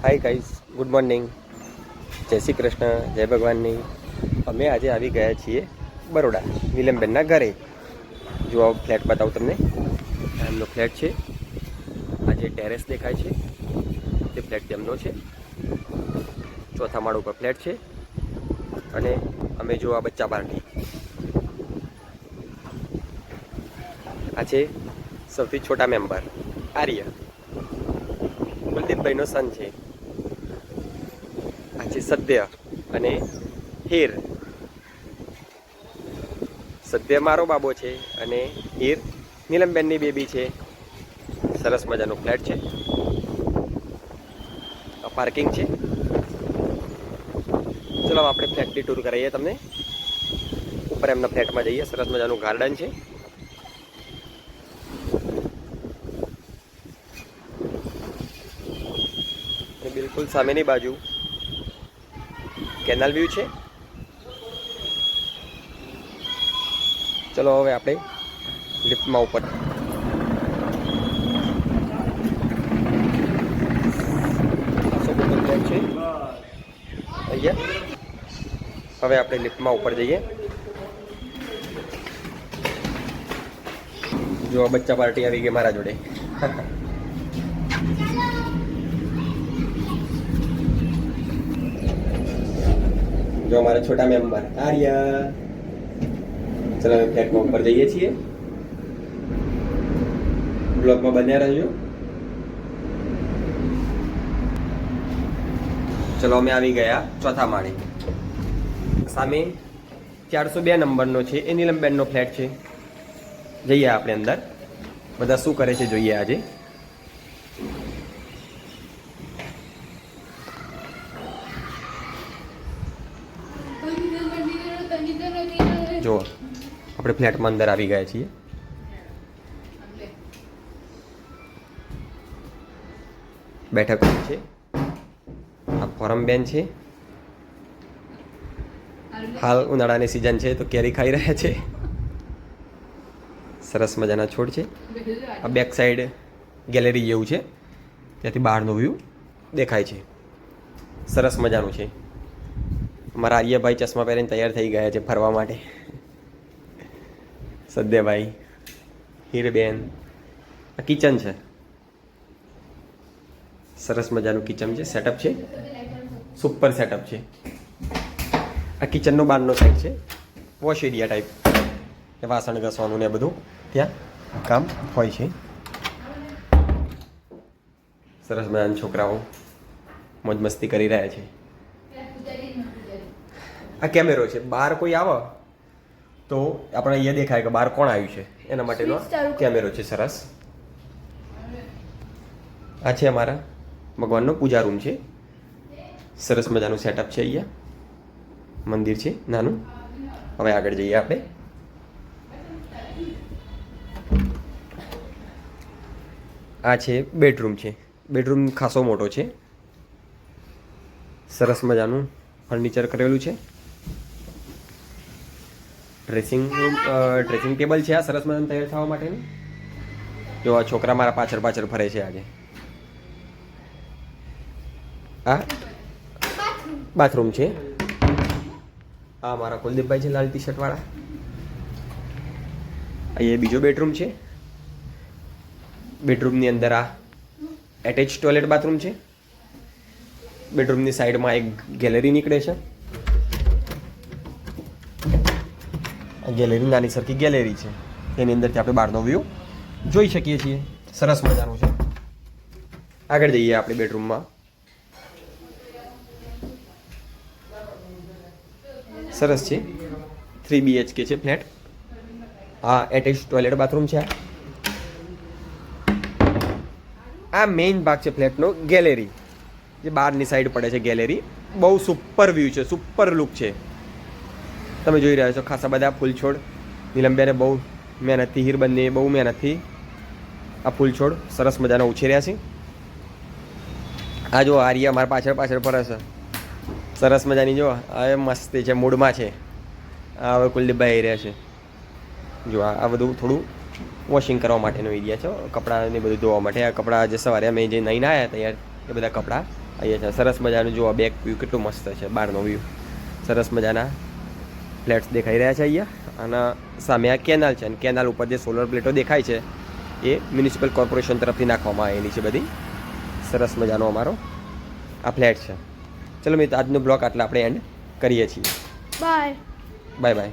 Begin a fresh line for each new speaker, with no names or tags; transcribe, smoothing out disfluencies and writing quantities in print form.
Hi guys, good morning, જય શ્રી કૃષ્ણ, જય ભગવાનની. અમે આજે આવી ગયા છીએ બરોડા નીલમબેનના ઘરે. જો આવો ફ્લેટ બતાવું તમને. એમનો ફ્લેટ છે. આજે ટેરેસ દેખાય છે તે ફ્લેટ તેમનો છે. ચોથા માળ ઉપર ફ્લેટ છે. અને અમે જો આ બચ્ચા પાર્ટી, આ છે સૌથી છોટા મેમ્બર આર્ય, કુલદીપભાઈનો સન છે. આ છે સદ્ય અને હીર. સદ્ય મારો બાબો છે અને હીર નીલમબેનની બેબી છે. સરસ મજાનો ફ્લેટ છે. પાર્કિંગ છે. ચલો આપણે ફ્લેટની ટૂર કરાવીએ તમને. ઉપર એમના ફ્લેટમાં જઈએ. સરસ મજાનું ગાર્ડન છે. બિલકુલ સામેની બાજુ કેનાલ વ્યૂ છે. ચલો હવે આપણે લિફ્ટમાં ઉપર. છે અહીંયા. હવે આપણે લિફ્ટમાં ઉપર જઈએ. જો બચ્ચા પાર્ટી આવી ગઈ મારા જોડે. જો અમારા છોટા મેમ્બર આર્ય. ચલો અમે ફ્લેટમાં ઉપર જઈએ છીએ. બ્લોગમાં બન્યા રહેજો. ચલો અમે આવી ગયા ચોથા માળે. સામે 402 નંબરનો છે એ નીલમબેનનો ફ્લેટ છે. જઈએ આપણે અંદર. બધા શું કરે છે જોઈએ આજે. જો આપણે ફ્લેટમાં અંદર આવી ગયા છીએ. બેઠક છે. આ ફોરમ બેન છે. હાલ ઉનાળાની સિઝન છે તો કેરી ખાઈ રહ્યા છે. સરસ મજાના છોડ છે. આ બેક સાઈડ ગેલેરી જેવું છે, ત્યાંથી બહારનો વ્યૂ દેખાય છે. સરસ મજાનું છે. અમારા આર્યભાઈ ચશ્મા પહેરીને તૈયાર થઈ ગયા છે ફરવા માટે. સદ્યભાઈ, હીરબેન. આ કિચન છે. સરસ મજાનું કિચન છે. સેટઅપ છે. સુપર સેટઅપ છે. આ કિચનનો બહારનો સાઈડ છે. Wash area type. વાસણ ઘસવાનું ને બધું ત્યાં કામ હોય છે. સરસ મજાના છોકરાઓ મોજ મસ્તી કરી રહ્યા છે. આ કેમેરો છે. બહાર કોઈ આવે તો આપણે અહીંયા દેખાય કે બહાર કોણ આવ્યું છે, એના માટેનો કેમેરો છે. સરસ. આ છે અમારા ભગવાનનો પૂજા રૂમ છે. સરસ મજાનું સેટઅપ છે. અહીંયા મંદિર છે નાનું. હવે આગળ જઈએ આપણે. આ છે બેડરૂમ છે. બેડરૂમ ખાસો મોટો છે. સરસ મજાનું ફર્નિચર કરેલું છે. ડ્રેસિંગ ટેબલ છે આ સરસ મજાનું તૈયાર થવા માટેનું. જો આ છોકરા મારા પાછળ પાછળ ફરે છે આજે. આ બાથરૂમ છે. આ મારા કુલદીપભાઈ છે લાલ ટી શર્ટ વાળા. અહીંયા બીજો બેડરૂમ છે. બેડરૂમની અંદર આ એટેચ ટોયલેટ બાથરૂમ છે. બેડરૂમની સાઈડમાં એક ગેલેરી નીકળે છે. આ ગેલેરી નાની સરખી ગેલેરી છે. તેની અંદરથી આપણે બહારનો વ્યૂ જોઈ શકીએ છીએ. સરસ મજાનું છે. આગળ જઈએ આપણે બેડરૂમમાં. સરસ છે. 3 BHK છે ફ્લેટ. આ એટેચ ટોયલેટ બાથરૂમ છે. આ મેઇન ભાગ છે ફ્લેટનો, ગેલેરી. જે બહારની સાઈડ પડે છે ગેલેરી. બહુ સુપર વ્યૂ છે. સુપર લુક છે. તમે જોઈ રહ્યા છો ખાસા બધા ફૂલ છોડ. નીલમબેને બહુ મહેનતથી, હીરબંને બહુ મહેનતથી આ ફૂલ છોડ સરસ મજાના ઉછેર્યા છે. આ જો આર્યા મારા પાછળ પાછળ ફરે છે. સરસ મજાની જો હવે મસ્તી છે, મૂડમાં છે. આ હવે કુલદીપભાઈ આવી રહ્યા છે. જો આ બધું થોડું વોશિંગ કરવા માટેનો એરિયા છે. કપડાને બધું ધોવા માટે. આ કપડાં આજે સવારે અમે જે નહીં આવ્યા તૈયાર એ બધા કપડાં અહીંયા છે સરસ મજાનું જુઓ બેક વ્યૂ કેટલું મસ્ત છે, બહારનો વ્યૂ સરસ મજાના ફ્લેટ્સ દેખાઈ રહ્યા છે અહીંયા. અને સામે આ કેનાલ છે અને કેનાલ ઉપર જે સોલર પ્લેટો દેખાય છે એ મ્યુનિસિપલ કોર્પોરેશન તરફથી નાખવામાં આવેલી છે બધી. સરસ મજાનો અમારો આ ફ્લેટ છે. ચલો મિત્રો આજનો બ્લોગ આટલા આપણે એન્ડ કરીએ છીએ.
બાય.
Bye bye.